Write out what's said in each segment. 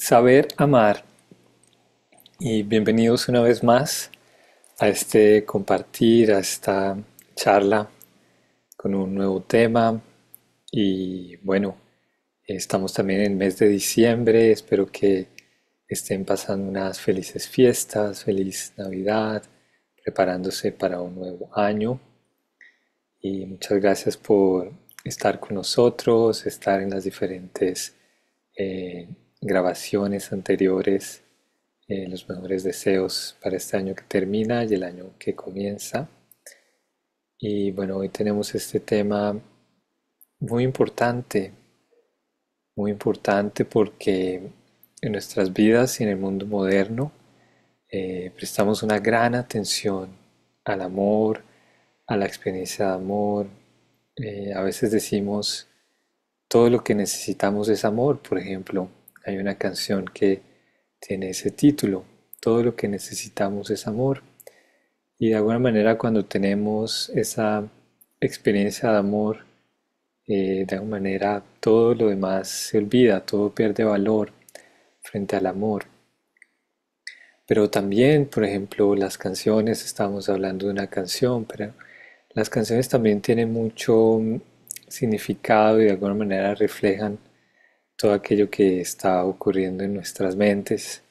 Saber amar y bienvenidos una vez más a este compartir, a esta charla con un nuevo tema y bueno, estamos también en el mes de diciembre, espero que estén pasando unas felices fiestas, feliz Navidad, preparándose para un nuevo año y muchas gracias por estar con nosotros, estar en las diferentes eh, grabaciones anteriores, los mejores deseos para este año que termina y el año que comienza. Y bueno, hoy tenemos este tema muy importante, muy importante porque en nuestras vidas y en el mundo moderno prestamos una gran atención al amor, a la experiencia de amor. A veces decimos, todo lo que necesitamos es amor, por ejemplo. Hay una canción que tiene ese título, todo lo que necesitamos es amor. Y de alguna manera cuando tenemos esa experiencia de amor, de alguna manera todo lo demás se olvida, todo pierde valor frente al amor. Pero también, por ejemplo, las canciones, estamos hablando de una canción, pero las canciones también tienen mucho significado y de alguna manera reflejan todo aquello que está ocurriendo en nuestras mentes.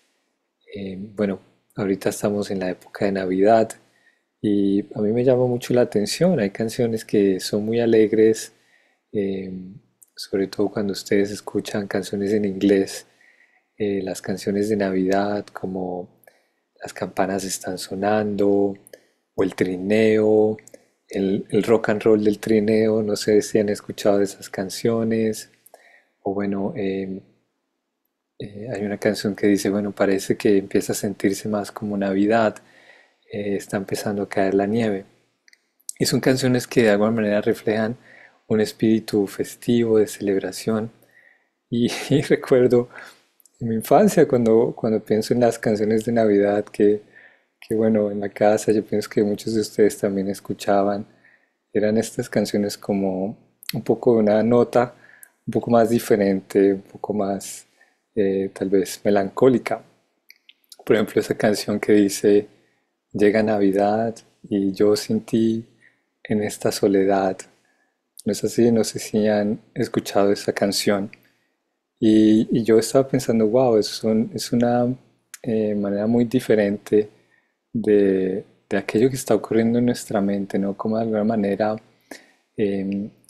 Bueno, ahorita estamos en la época de Navidad y a mí me llama mucho la atención. Hay canciones que son muy alegres, eh, sobre todo cuando ustedes escuchan canciones en inglés, las canciones de Navidad como las campanas están sonando o el trineo, el rock and roll del trineo, no sé si han escuchado de esas canciones, o bueno, hay una canción que dice, bueno, parece que empieza a sentirse más como Navidad, está empezando a caer la nieve. Y son canciones que de alguna manera reflejan un espíritu festivo, de celebración. Y, y recuerdo en mi infancia cuando pienso en las canciones de Navidad que bueno, en la casa yo pienso que muchos de ustedes también escuchaban. Eran estas canciones como un poco de una nota un poco más diferente, un poco más tal vez melancólica. Por ejemplo, esa canción que dice, llega Navidad y yo sin ti en esta soledad. No es así, no sé si han escuchado esa canción. Y yo estaba pensando, wow, es una manera muy diferente de aquello que está ocurriendo en nuestra mente, ¿no? Como de alguna manera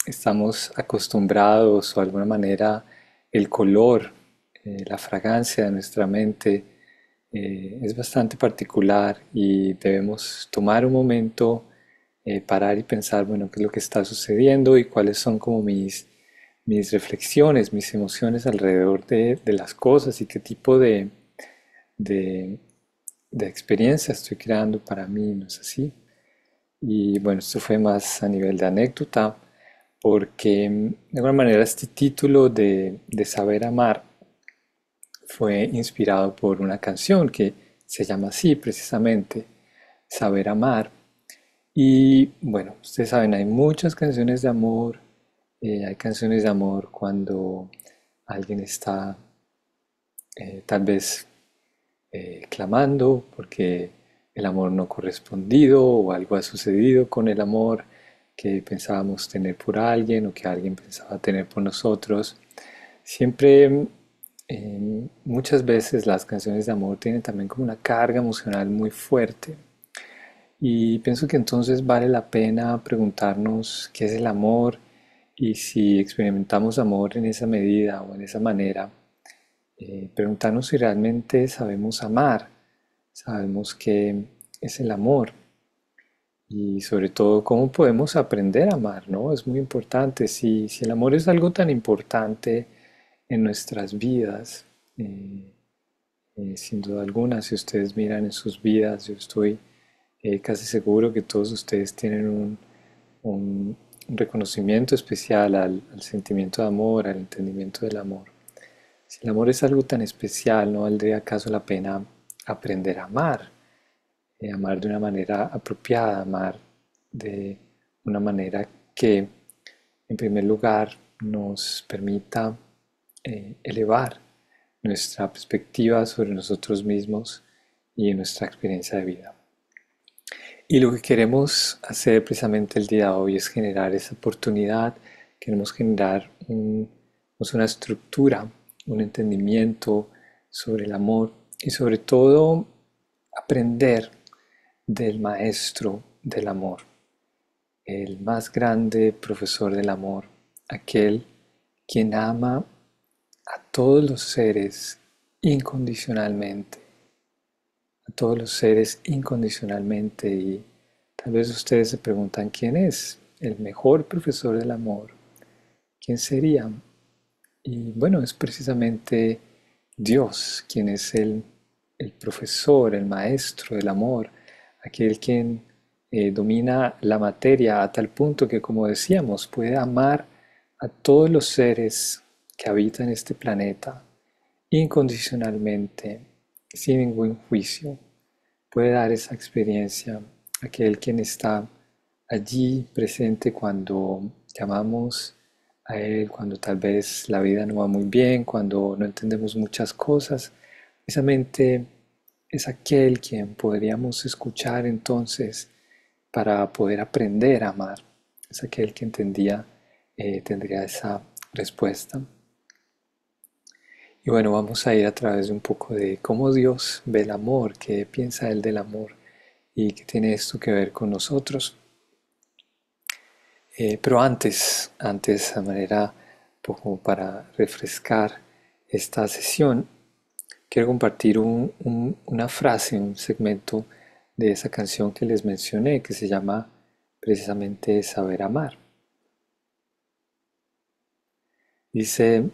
estamos acostumbrados o de alguna manera el color, la fragancia de nuestra mente es bastante particular y debemos tomar un momento, parar y pensar, bueno, qué es lo que está sucediendo y cuáles son como mis reflexiones, mis emociones alrededor de las cosas y qué tipo de, de experiencia estoy creando para mí, ¿no es así? Y bueno, esto fue más a nivel de anécdota, porque de alguna manera este título de Saber Amar fue inspirado por una canción que se llama así precisamente, Saber Amar. Y bueno, ustedes saben, hay muchas canciones de amor, hay canciones de amor cuando alguien está tal vez clamando porque el amor no correspondido o algo ha sucedido con el amor que pensábamos tener por alguien o que alguien pensaba tener por nosotros. Siempre, muchas veces las canciones de amor tienen también como una carga emocional muy fuerte. Y pienso que entonces vale la pena preguntarnos qué es el amor y si experimentamos amor en esa medida o en esa manera, preguntarnos si realmente sabemos amar, sabemos qué es el amor y sobre todo cómo podemos aprender a amar, ¿no? Es muy importante. Si el amor es algo tan importante en nuestras vidas, sin duda alguna, si ustedes miran en sus vidas, yo estoy casi seguro que todos ustedes tienen un reconocimiento especial al sentimiento de amor, al entendimiento del amor. Si el amor es algo tan especial, ¿no valdría acaso la pena aprender a amar? Amar de una manera apropiada, amar de una manera que, en primer lugar, nos permita elevar nuestra perspectiva sobre nosotros mismos y nuestra experiencia de vida. Y lo que queremos hacer precisamente el día de hoy es generar esa oportunidad, queremos generar una estructura, un entendimiento sobre el amor y sobre todo aprender del maestro del amor, el más grande profesor del amor, aquel quien ama a todos los seres incondicionalmente, a todos los seres incondicionalmente. Y tal vez ustedes se preguntan quién es el mejor profesor del amor, quién sería. Y bueno, es precisamente Dios quien es el profesor, el maestro del amor, aquel quien domina la materia a tal punto que, como decíamos, puede amar a todos los seres que habitan este planeta incondicionalmente, sin ningún juicio. Puede dar esa experiencia a aquel quien está allí presente cuando llamamos a Él, cuando tal vez la vida no va muy bien, cuando no entendemos muchas cosas. Precisamente es aquel quien podríamos escuchar entonces para poder aprender a amar. Es aquel que tendría esa respuesta. Y bueno, vamos a ir a través de un poco de cómo Dios ve el amor, qué piensa Él del amor y qué tiene esto que ver con nosotros. Pero antes, de manera poco para refrescar esta sesión, quiero compartir una frase, un segmento de esa canción que les mencioné, que se llama precisamente Saber Amar. Dice,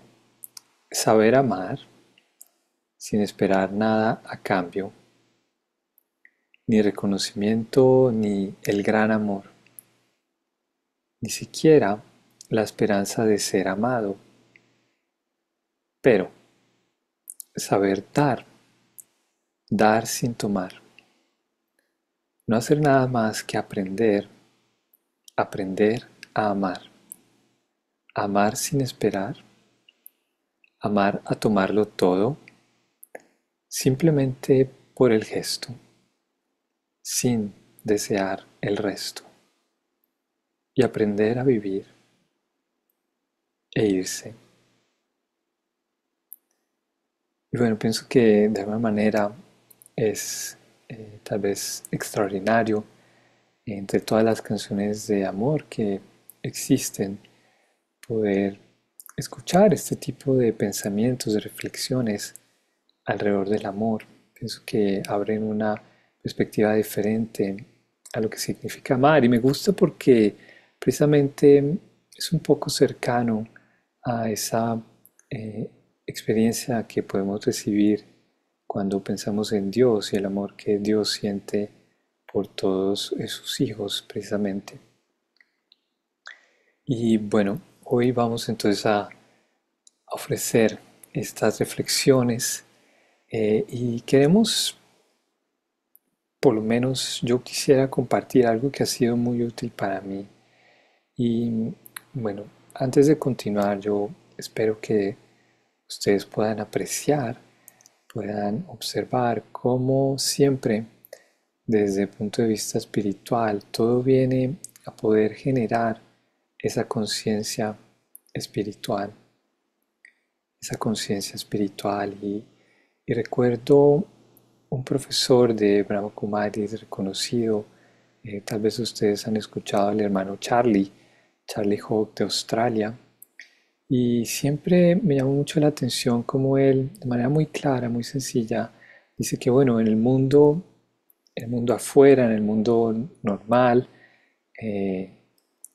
saber amar sin esperar nada a cambio, ni reconocimiento, ni el gran amor, ni siquiera la esperanza de ser amado, pero saber dar sin tomar, no hacer nada más que aprender a amar sin esperar, amar a tomarlo todo, simplemente por el gesto, sin desear el resto, y aprender a vivir e irse. Y bueno, pienso que de alguna manera es tal vez extraordinario entre todas las canciones de amor que existen, poder escuchar este tipo de pensamientos, de reflexiones alrededor del amor. Pienso que abren una perspectiva diferente a lo que significa amar y me gusta porque precisamente es un poco cercano a esa eh, experiencia que podemos recibir cuando pensamos en Dios y el amor que Dios siente por todos sus hijos precisamente. Y bueno, hoy vamos entonces a ofrecer estas reflexiones y queremos, por lo menos yo quisiera compartir algo que ha sido muy útil para mí. Y bueno, antes de continuar, yo espero que ustedes puedan apreciar, puedan observar cómo siempre desde el punto de vista espiritual todo viene a poder generar esa conciencia espiritual, y recuerdo un profesor de Brahma Kumaris reconocido, tal vez ustedes han escuchado al hermano Charlie Hawk de Australia, y siempre me llamó mucho la atención cómo él, de manera muy clara, muy sencilla, dice que bueno, en el mundo afuera, en el mundo normal, eh,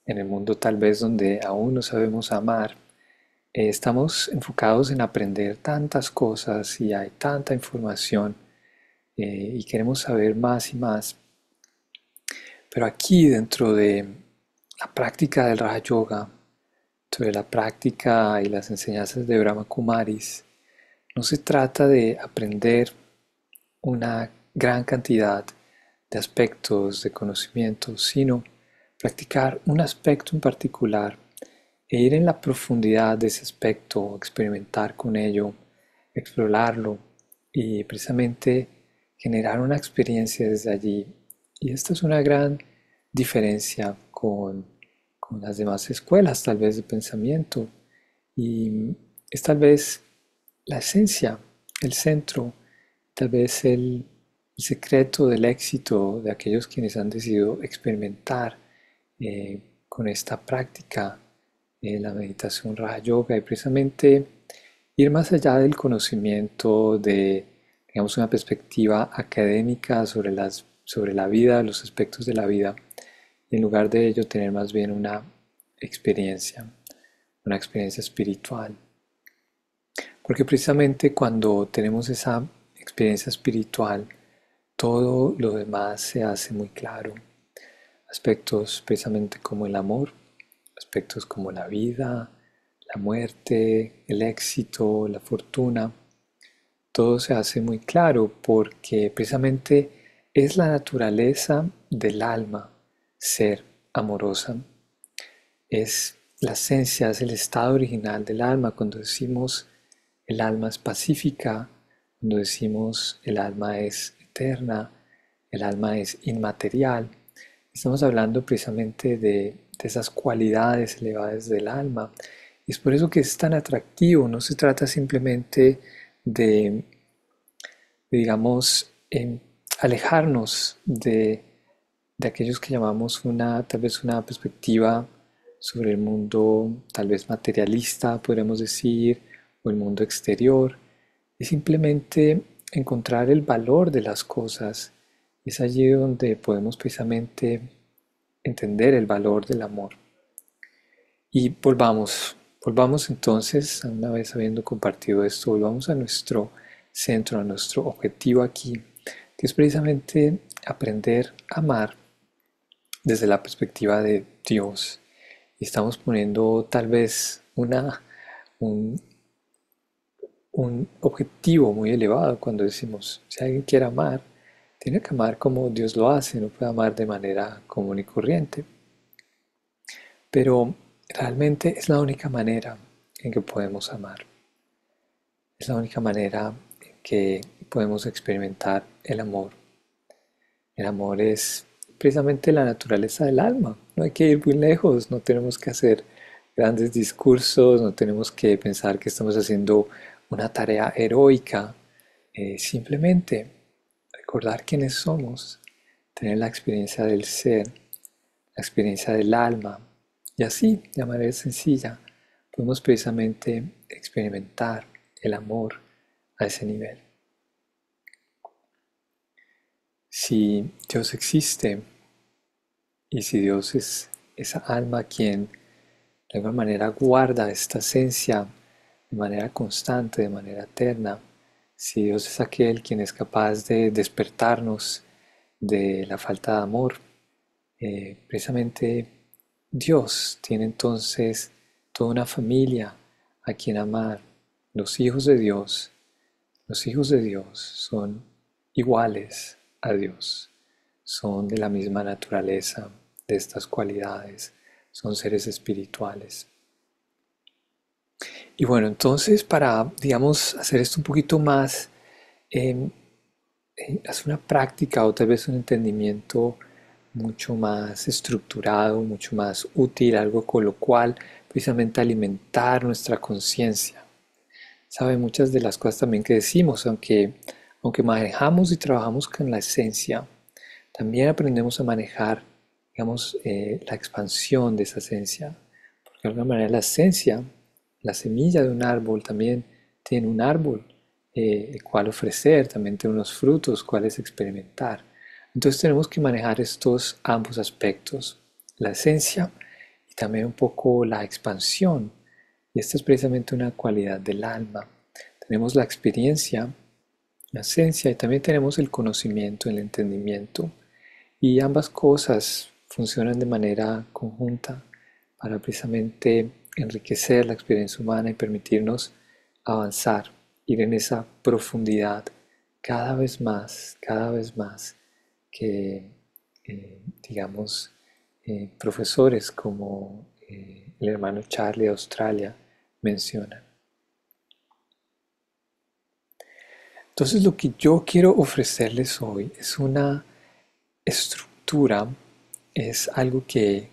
en el mundo tal vez donde aún no sabemos amar, estamos enfocados en aprender tantas cosas y hay tanta información y queremos saber más y más. Pero aquí dentro de la práctica del Raja Yoga, dentro de la práctica y las enseñanzas de Brahma Kumaris, no se trata de aprender una gran cantidad de aspectos de conocimiento, sino practicar un aspecto en particular e ir en la profundidad de ese aspecto, experimentar con ello, explorarlo y precisamente generar una experiencia desde allí. Y esta es una gran diferencia con las demás escuelas, tal vez, de pensamiento. Y es tal vez la esencia, el centro, tal vez el secreto del éxito de aquellos quienes han decidido experimentar con esta práctica, la meditación Raja Yoga, y precisamente ir más allá del conocimiento de, digamos, una perspectiva académica sobre la vida, los aspectos de la vida, y en lugar de ello tener más bien experiencia, una experiencia espiritual. Porque precisamente cuando tenemos esa experiencia espiritual, todo lo demás se hace muy claro. Aspectos precisamente como el amor, aspectos como la vida, la muerte, el éxito, la fortuna, todo se hace muy claro porque precisamente es la naturaleza del alma ser amorosa. Es la esencia, es el estado original del alma. Cuando decimos el alma es pacífica, cuando decimos el alma es eterna, el alma es inmaterial, estamos hablando precisamente de esas cualidades elevadas del alma. Y es por eso que es tan atractivo. No se trata simplemente de, digamos, alejarnos de aquellos que llamamos tal vez una perspectiva sobre el mundo, tal vez materialista, podríamos decir, o el mundo exterior. Es simplemente encontrar el valor de las cosas. Es allí donde podemos precisamente entender el valor del amor. Y volvamos entonces, una vez habiendo compartido esto, volvamos a nuestro centro, a nuestro objetivo aquí, que es precisamente aprender a amar desde la perspectiva de Dios. Y estamos poniendo tal vez un, un objetivo muy elevado cuando decimos, si alguien quiere amar, tiene que amar como Dios lo hace, no puede amar de manera común y corriente. Pero realmente es la única manera en que podemos amar. Es la única manera en que podemos experimentar el amor. El amor es precisamente la naturaleza del alma. No hay que ir muy lejos, no tenemos que hacer grandes discursos, no tenemos que pensar que estamos haciendo una tarea heroica. Simplemente recordar quiénes somos, tener la experiencia del ser, la experiencia del alma. Y así, de manera sencilla, podemos precisamente experimentar el amor a ese nivel. Si Dios existe y si Dios es esa alma quien de alguna manera guarda esta esencia de manera constante, de manera eterna, si Dios es aquel quien es capaz de despertarnos de la falta de amor, precisamente Dios tiene entonces toda una familia a quien amar. Los hijos de Dios, los hijos de Dios son iguales a Dios, son de la misma naturaleza, de estas cualidades, son seres espirituales. Y bueno, entonces para, digamos, hacer esto un poquito más, eh, hacer una práctica o tal vez un entendimiento mucho más estructurado, mucho más útil, algo con lo cual precisamente alimentar nuestra conciencia. Sabe, muchas de las cosas también que decimos, aunque manejamos y trabajamos con la esencia, también aprendemos a manejar, digamos, la expansión de esa esencia. Porque de alguna manera la esencia, la semilla de un árbol también tiene un árbol el cual ofrecer, también tiene unos frutos cuales experimentar. Entonces tenemos que manejar estos ambos aspectos, la esencia y también un poco la expansión. Y esta es precisamente una cualidad del alma. Tenemos la experiencia, la esencia y también tenemos el conocimiento, el entendimiento. Y ambas cosas funcionan de manera conjunta para precisamente enriquecer la experiencia humana y permitirnos avanzar, ir en esa profundidad cada vez más que, digamos, profesores como el hermano Charlie de Australia mencionan. Entonces lo que yo quiero ofrecerles hoy es una estructura, es algo que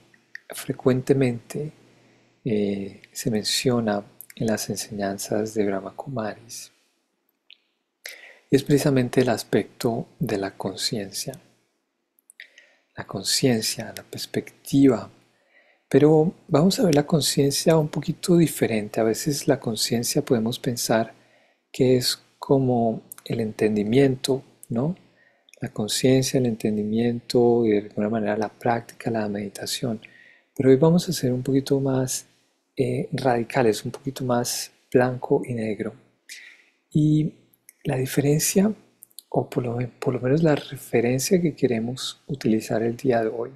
frecuentemente se menciona en las enseñanzas de Brahma Kumaris. Y es precisamente el aspecto de la conciencia, la perspectiva. Pero vamos a ver la conciencia un poquito diferente. A veces la conciencia podemos pensar que es como el entendimiento, ¿no? La conciencia, el entendimiento y de alguna manera la práctica, la meditación. Pero hoy vamos a ser un poquito más radicales, un poquito más blanco y negro. Y la diferencia, o por lo menos la referencia que queremos utilizar el día de hoy,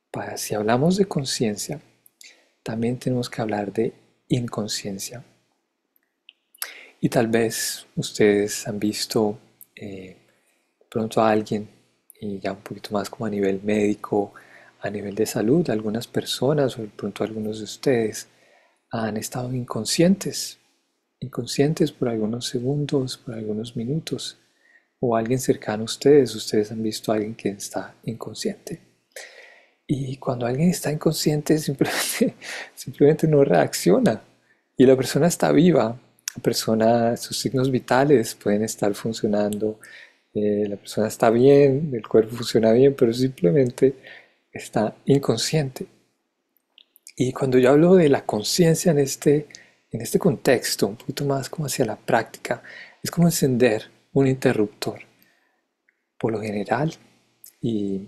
para si hablamos de conciencia, también tenemos que hablar de inconsciencia. Y tal vez ustedes han visto pronto a alguien, y ya un poquito más como a nivel médico, a nivel de salud, algunas personas o de pronto algunos de ustedes han estado inconscientes por algunos segundos, por algunos minutos, o alguien cercano a ustedes han visto a alguien que está inconsciente. Y cuando alguien está inconsciente simplemente no reacciona y la persona está viva, la persona, sus signos vitales pueden estar funcionando, la persona está bien, el cuerpo funciona bien, pero simplemente está inconsciente. Y cuando yo hablo de la conciencia en este contexto, un poquito más como hacia la práctica, es como encender un interruptor. Por lo general, y,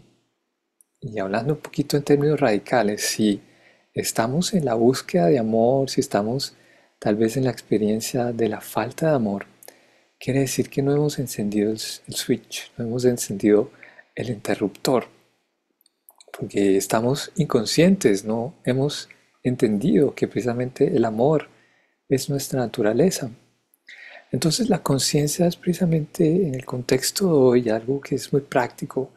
y hablando un poquito en términos radicales, si estamos en la búsqueda de amor, si estamos tal vez en la experiencia de la falta de amor, quiere decir que no hemos encendido el switch, no hemos encendido el interruptor, porque estamos inconscientes, no hemos entendido que precisamente el amor es nuestra naturaleza. Entonces la conciencia es precisamente en el contexto de hoy algo que es muy práctico.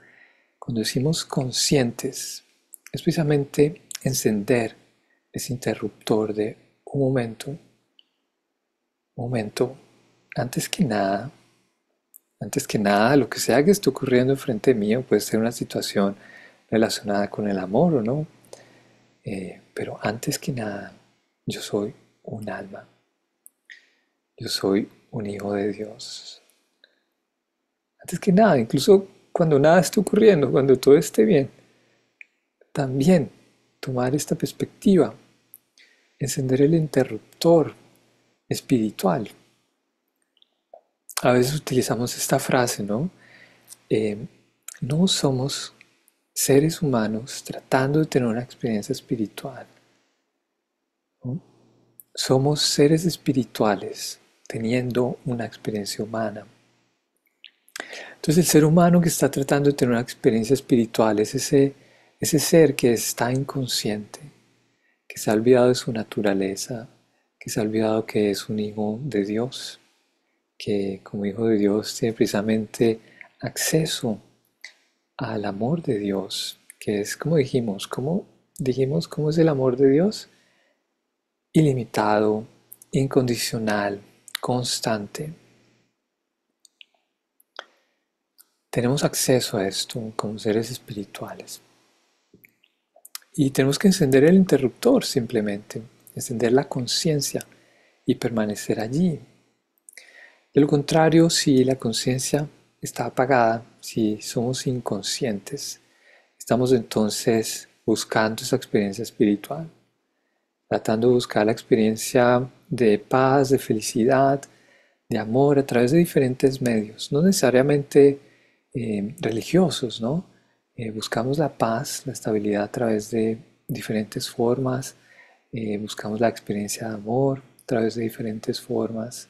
Cuando decimos conscientes, es precisamente encender ese interruptor de un momento, antes que nada, antes que nada, lo que sea que esté ocurriendo enfrente mío puede ser una situación relacionada con el amor o no, pero antes que nada, yo soy un alma, yo soy un hijo de Dios. Antes que nada, incluso cuando nada esté ocurriendo, cuando todo esté bien, también tomar esta perspectiva, encender el interruptor espiritual. A veces utilizamos esta frase, ¿no? Eh, no somos seres humanos tratando de tener una experiencia espiritual, ¿no? Somos seres espirituales teniendo una experiencia humana. Entonces el ser humano que está tratando de tener una experiencia espiritual es ese ser que está inconsciente, que se ha olvidado de su naturaleza, que se ha olvidado que es un hijo de Dios, que como hijo de Dios tiene precisamente acceso al amor de Dios, que es como dijimos, ¿cómo es el amor de Dios? Ilimitado, incondicional, constante. Tenemos acceso a esto como seres espirituales. Y tenemos que encender el interruptor simplemente, encender la conciencia y permanecer allí. De lo contrario, si la conciencia está apagada, si somos inconscientes, estamos entonces buscando esa experiencia espiritual, tratando de buscar la experiencia de paz, de felicidad, de amor a través de diferentes medios, no necesariamente religiosos, ¿no? Buscamos la paz, la estabilidad a través de diferentes formas, buscamos la experiencia de amor a través de diferentes formas.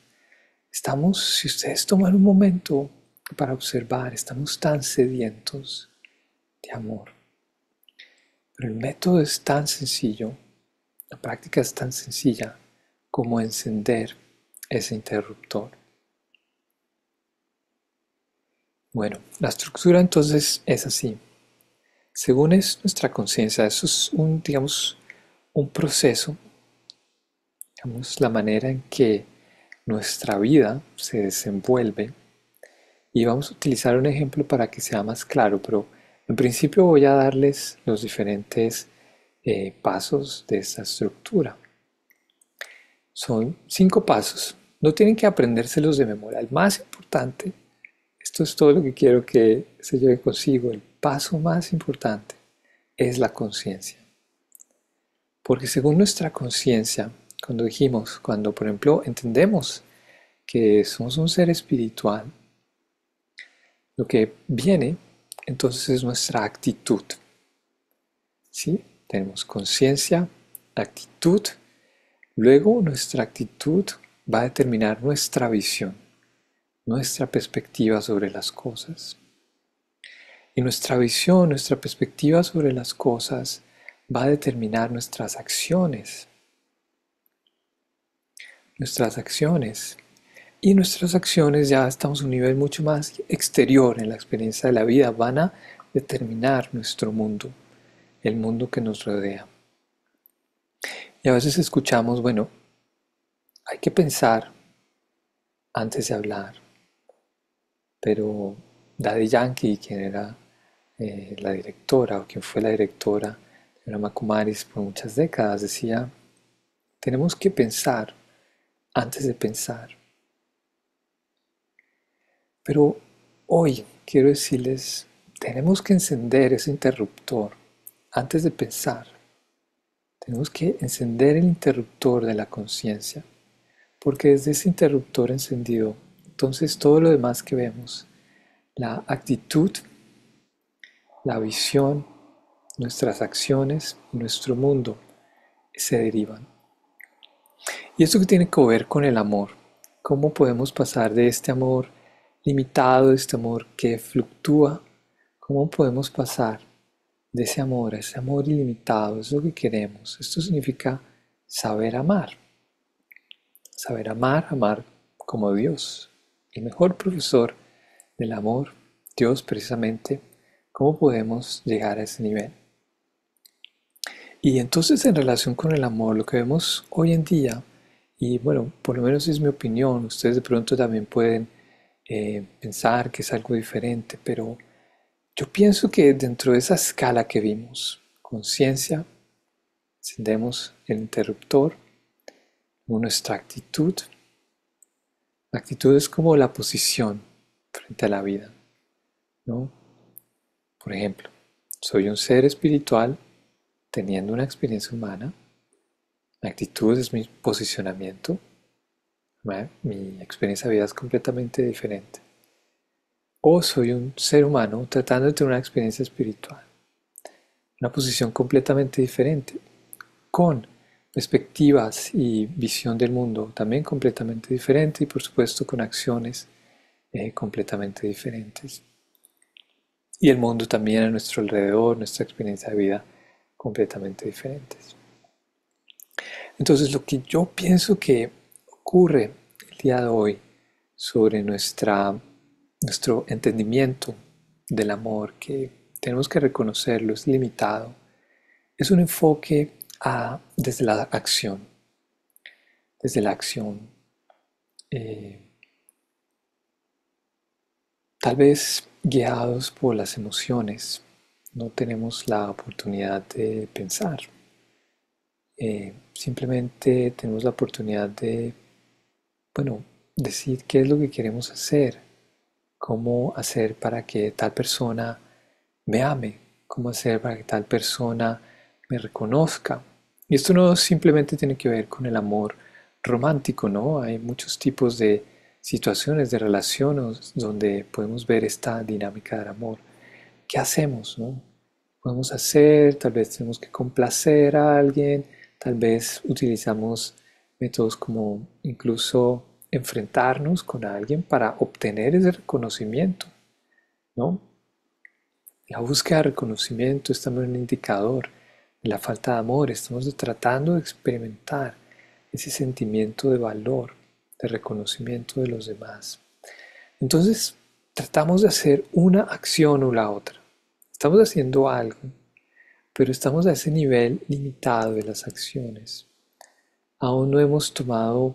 Estamos, si ustedes toman un momento para observar, estamos tan sedientos de amor. Pero el método es tan sencillo, la práctica es tan sencilla como encender ese interruptor. Bueno, la estructura entonces es así. Según es nuestra conciencia, eso es digamos, un proceso, digamos, la manera en que nuestra vida se desenvuelve. Y vamos a utilizar un ejemplo para que sea más claro, pero en principio voy a darles los diferentes pasos de esta estructura. Son 5 pasos. No tienen que aprendérselos de memoria. El más importante, esto es todo lo que quiero que se lleve consigo, el paso más importante es la conciencia. Porque según nuestra conciencia, cuando por ejemplo entendemos que somos un ser espiritual, lo que viene entonces es nuestra actitud. ¿Sí? Tenemos conciencia, actitud, luego nuestra actitud va a determinar nuestra visión, nuestra perspectiva sobre las cosas. Y nuestra visión, nuestra perspectiva sobre las cosas va a determinar nuestras acciones. Nuestras acciones. Y nuestras acciones, ya estamos a un nivel mucho más exterior en la experiencia de la vida, van a determinar nuestro mundo, el mundo que nos rodea. Y a veces escuchamos, bueno, hay que pensar antes de hablar, pero Daddy Yankee, quien era la directora o quien fue la directora de Brahma Kumaris por muchas décadas, decía, tenemos que pensar antes de pensar. Pero hoy quiero decirles, tenemos que encender ese interruptor antes de pensar. Tenemos que encender el interruptor de la conciencia, porque desde ese interruptor encendido, entonces todo lo demás que vemos, la actitud, la visión, nuestras acciones y nuestro mundo se derivan. Y esto que tiene que ver con el amor, cómo podemos pasar de este amor limitado, de este amor que fluctúa, cómo podemos pasar de ese amor a ese amor ilimitado, es lo que queremos. Esto significa saber amar. Saber amar, amar como Dios. El mejor profesor del amor, Dios precisamente, ¿cómo podemos llegar a ese nivel? Y entonces en relación con el amor, lo que vemos hoy en día, y bueno, por lo menos es mi opinión, ustedes de pronto también pueden pensar que es algo diferente, pero yo pienso que dentro de esa escala que vimos, conciencia, encendemos el interruptor, nuestra actitud. La actitud es como la posición frente a la vida, ¿no? Por ejemplo, soy un ser espiritual teniendo una experiencia humana. La actitud es mi posicionamiento. Mi experiencia de vida es completamente diferente. O soy un ser humano tratando de tener una experiencia espiritual. Una posición completamente diferente, con perspectivas y visión del mundo también completamente diferente y por supuesto con acciones completamente diferentes. Y el mundo también a nuestro alrededor, nuestra experiencia de vida completamente diferentes. Entonces lo que yo pienso que ocurre el día de hoy sobre nuestro entendimiento del amor, que tenemos que reconocerlo, es limitado, es un enfoque desde la acción, desde la acción. eh, Tal vez guiados por las emociones, no tenemos la oportunidad de pensar. Simplemente tenemos la oportunidad de, bueno, decir qué es lo que queremos hacer, cómo hacer para que tal persona me ame, cómo hacer para que tal persona me reconozca. Y esto no simplemente tiene que ver con el amor romántico, ¿no? Hay muchos tipos de situaciones, de relaciones donde podemos ver esta dinámica del amor. ¿Qué hacemos, no? Podemos hacer, tal vez tenemos que complacer a alguien, tal vez utilizamos métodos como incluso enfrentarnos con alguien para obtener ese reconocimiento, ¿no? La búsqueda de reconocimiento es también un indicador de la falta de amor. Estamos tratando de experimentar ese sentimiento de valor, de reconocimiento de los demás. Entonces, tratamos de hacer una acción o la otra. Estamos haciendo algo, pero estamos a ese nivel limitado de las acciones. Aún no hemos tomado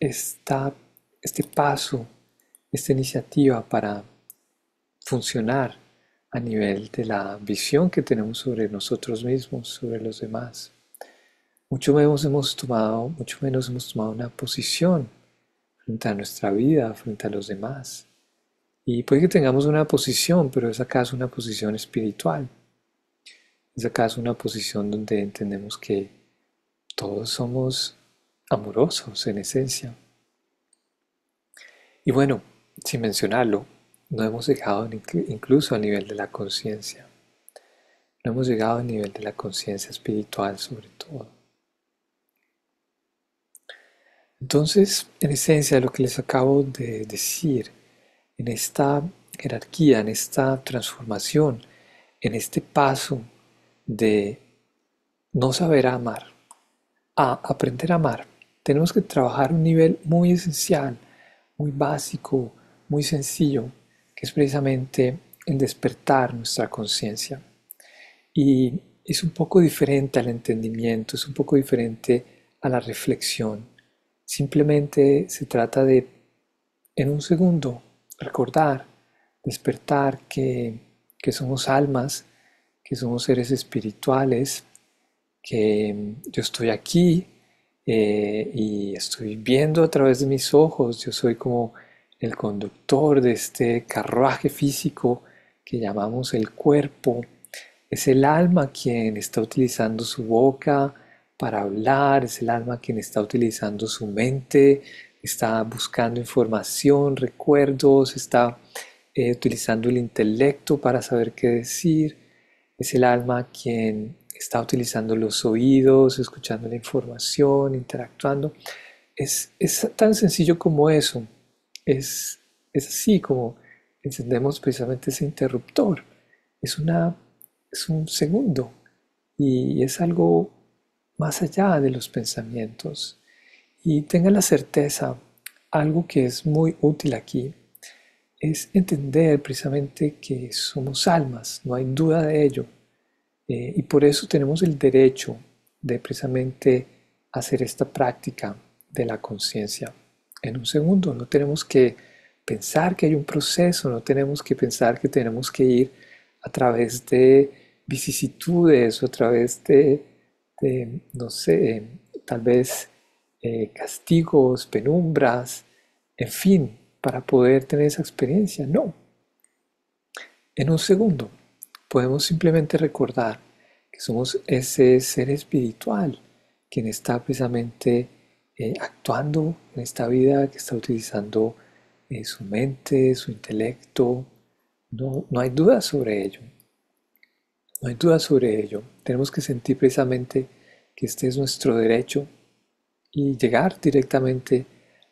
esta, este paso, esta iniciativa para funcionar a nivel de la visión que tenemos sobre nosotros mismos, sobre los demás. Mucho menos hemos tomado una posición frente a nuestra vida, frente a los demás. Y puede que tengamos una posición, pero es acaso una posición espiritual. Es acaso una posición donde entendemos que todos somos amorosos en esencia. Y bueno, sin mencionarlo, no hemos llegado incluso al nivel de la conciencia. No hemos llegado al nivel de la conciencia espiritual sobre todo. Entonces, en esencia, lo que les acabo de decir, en esta jerarquía, en esta transformación, en este paso de no saber amar a aprender a amar, tenemos que trabajar un nivel muy esencial, muy básico, muy sencillo, que es precisamente el despertar nuestra conciencia. Y es un poco diferente al entendimiento, es un poco diferente a la reflexión. Simplemente se trata de, en un segundo, recordar, despertar que somos almas, que somos seres espirituales, que yo estoy aquí y estoy viendo a través de mis ojos, yo soy como el conductor de este carruaje físico que llamamos el cuerpo. Es el alma quien está utilizando su boca para hablar, es el alma quien está utilizando su mente, está buscando información, recuerdos, está utilizando el intelecto para saber qué decir, es el alma quien está utilizando los oídos, escuchando la información, interactuando. Es tan sencillo como eso, es, es así como encendemos precisamente ese interruptor. Es una es un segundo y es algo más allá de los pensamientos. Y tenga la certeza, algo que es muy útil aquí es entender precisamente que somos almas, no hay duda de ello. Y por eso tenemos el derecho de precisamente hacer esta práctica de la conciencia en un segundo. No tenemos que pensar que hay un proceso, no tenemos que pensar que tenemos que ir a través de vicisitudes o a través no sé, tal vez castigos, penumbras, en fin, para poder tener esa experiencia. No, en un segundo podemos simplemente recordar que somos ese ser espiritual quien está precisamente actuando en esta vida, que está utilizando su mente, su intelecto. No, no hay duda sobre ello. No hay duda sobre ello. Tenemos que sentir precisamente que este es nuestro derecho y llegar directamente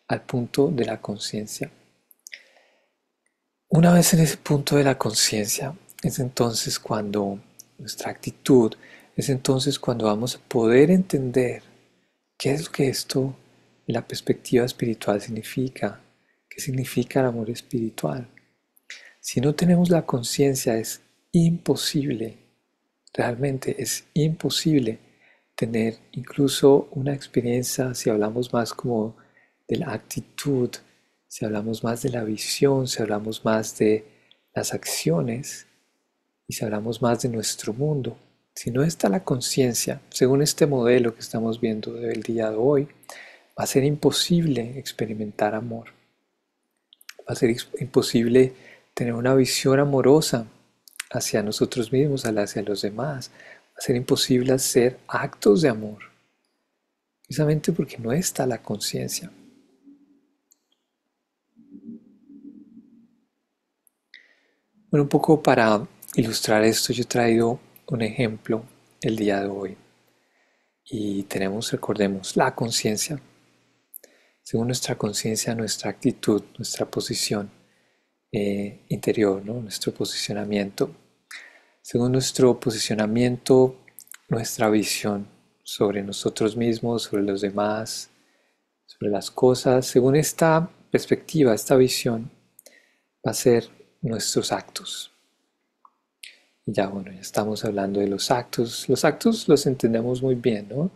al punto de la conciencia. Una vez en ese punto de la conciencia, es entonces cuando nuestra actitud, es entonces cuando vamos a poder entender qué es lo que esto, la perspectiva espiritual significa, qué significa el amor espiritual. Si no tenemos la conciencia es imposible, realmente es imposible tener incluso una experiencia, si hablamos más como de la actitud, si hablamos más de la visión, si hablamos más de las acciones y si hablamos más de nuestro mundo. Si no está la conciencia, según este modelo que estamos viendo del día de hoy, va a ser imposible experimentar amor. Va a ser imposible tener una visión amorosa hacia nosotros mismos, hacia los demás. Va a ser imposible hacer actos de amor, precisamente porque no está la conciencia. Bueno, un poco para ilustrar esto, yo he traído un ejemplo el día de hoy. Y tenemos, recordemos, la conciencia. Según nuestra conciencia, nuestra actitud, nuestra posición interior, ¿no? Nuestro posicionamiento. Según nuestro posicionamiento, nuestra visión sobre nosotros mismos, sobre los demás, sobre las cosas. Según esta perspectiva, esta visión, va a ser nuestros actos. Y ya, bueno, ya estamos hablando de los actos. Los actos los entendemos muy bien, ¿no?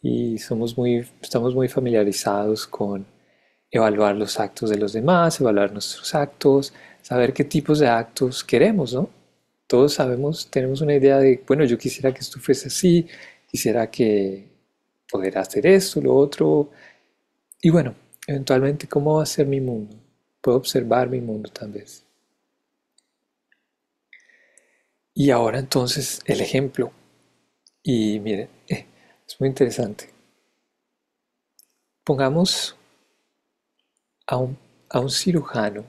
Y estamos muy familiarizados con evaluar los actos de los demás, evaluar nuestros actos, saber qué tipos de actos queremos, ¿no? Todos sabemos, tenemos una idea de, bueno, yo quisiera que esto fuese así, quisiera que poder hacer esto, lo otro, y bueno, eventualmente, ¿cómo va a ser mi mundo? Puedo observar mi mundo tal vez. Y ahora entonces el ejemplo. Y miren, es muy interesante. Pongamos a a un cirujano.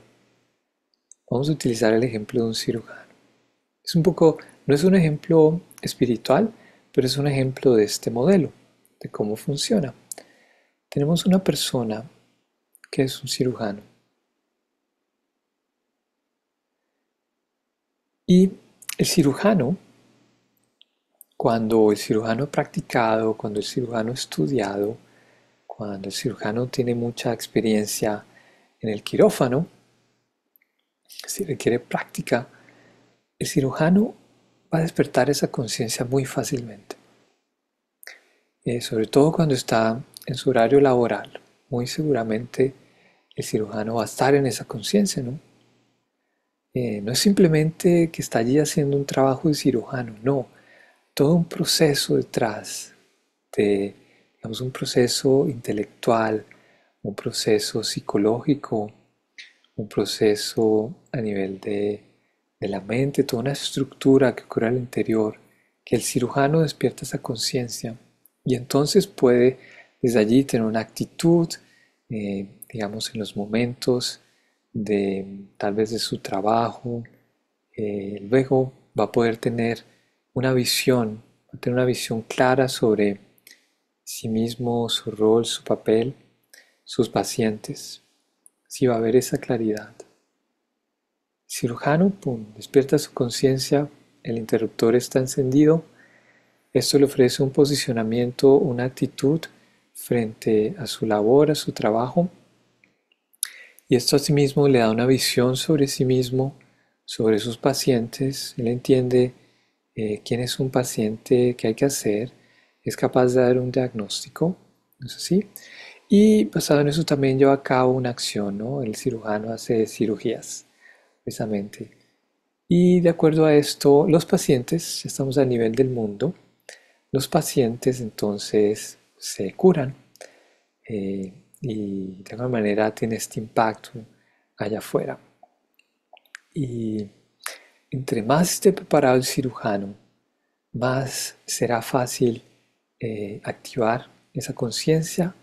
Vamos a utilizar el ejemplo de un cirujano. Es un poco, no es un ejemplo espiritual, pero es un ejemplo de este modelo, de cómo funciona. Tenemos una persona que es un cirujano y el cirujano, cuando el cirujano ha practicado, cuando el cirujano ha estudiado, cuando el cirujano tiene mucha experiencia en el quirófano, si requiere práctica, el cirujano va a despertar esa conciencia muy fácilmente. Sobre todo cuando está en su horario laboral. Muy seguramente el cirujano va a estar en esa conciencia, ¿no? No es simplemente que está allí haciendo un trabajo de cirujano, no, todo un proceso detrás de, digamos, un proceso intelectual, un proceso psicológico, un proceso a nivel de la mente, toda una estructura que ocurre al interior, que el cirujano despierta esa conciencia y entonces puede desde allí tener una actitud, digamos, en los momentos de tal vez de su trabajo, luego va a poder tener una visión, va a tener una visión clara sobre sí mismo, su rol, su papel, sus pacientes. Sí va a haber esa claridad. El cirujano, pum, despierta su conciencia, el interruptor está encendido. Esto le ofrece un posicionamiento, una actitud frente a su labor, a su trabajo. Y esto asimismo le da una visión sobre sí mismo, sobre sus pacientes. Él entiende quién es un paciente, qué hay que hacer. Es capaz de dar un diagnóstico, ¿no es así? Y basado en eso también lleva a cabo una acción, ¿no? El cirujano hace cirugías, precisamente. Y de acuerdo a esto, los pacientes, ya estamos a nivel del mundo, los pacientes entonces se curan eh, y de alguna manera tiene este impacto allá afuera. Y entre más esté preparado el cirujano, más será fácil activar esa conciencia.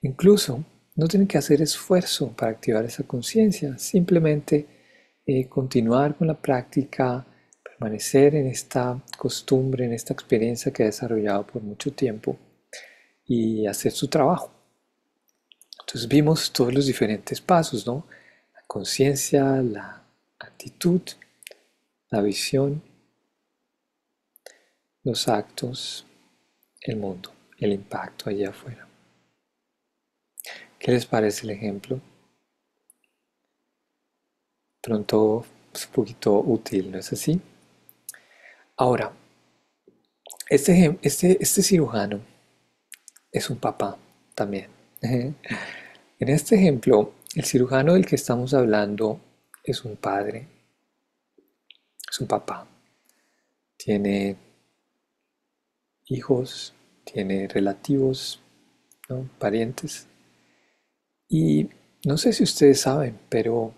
Incluso no tienen que hacer esfuerzo para activar esa conciencia, simplemente continuar con la práctica, permanecer en esta costumbre, en esta experiencia que ha desarrollado por mucho tiempo y hacer su trabajo. Entonces vimos todos los diferentes pasos, ¿no? La conciencia, la actitud, la visión, los actos, el mundo, el impacto allá afuera. ¿Qué les parece el ejemplo? Pronto es un poquito útil, ¿no es así? Ahora, este cirujano es un papá también. En este ejemplo, el cirujano del que estamos hablando es un padre, es un papá. Tiene hijos, tiene relativos, ¿no? Parientes. Y no sé si ustedes saben, pero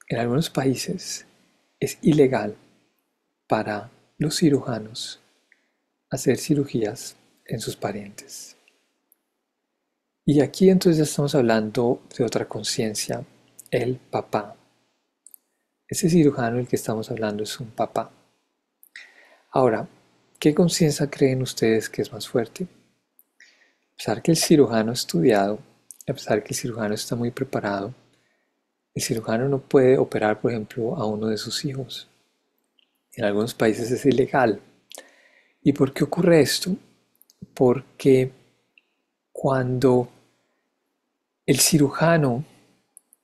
en algunos países es ilegal para los cirujanos hacer cirugías en sus parientes. Y aquí entonces ya estamos hablando de otra conciencia, el papá. Ese cirujano del que estamos hablando es un papá. Ahora, ¿qué conciencia creen ustedes que es más fuerte? A pesar que el cirujano ha estudiado, a pesar que el cirujano está muy preparado, el cirujano no puede operar, por ejemplo, a uno de sus hijos. En algunos países es ilegal. ¿Y por qué ocurre esto? Porque cuando el cirujano,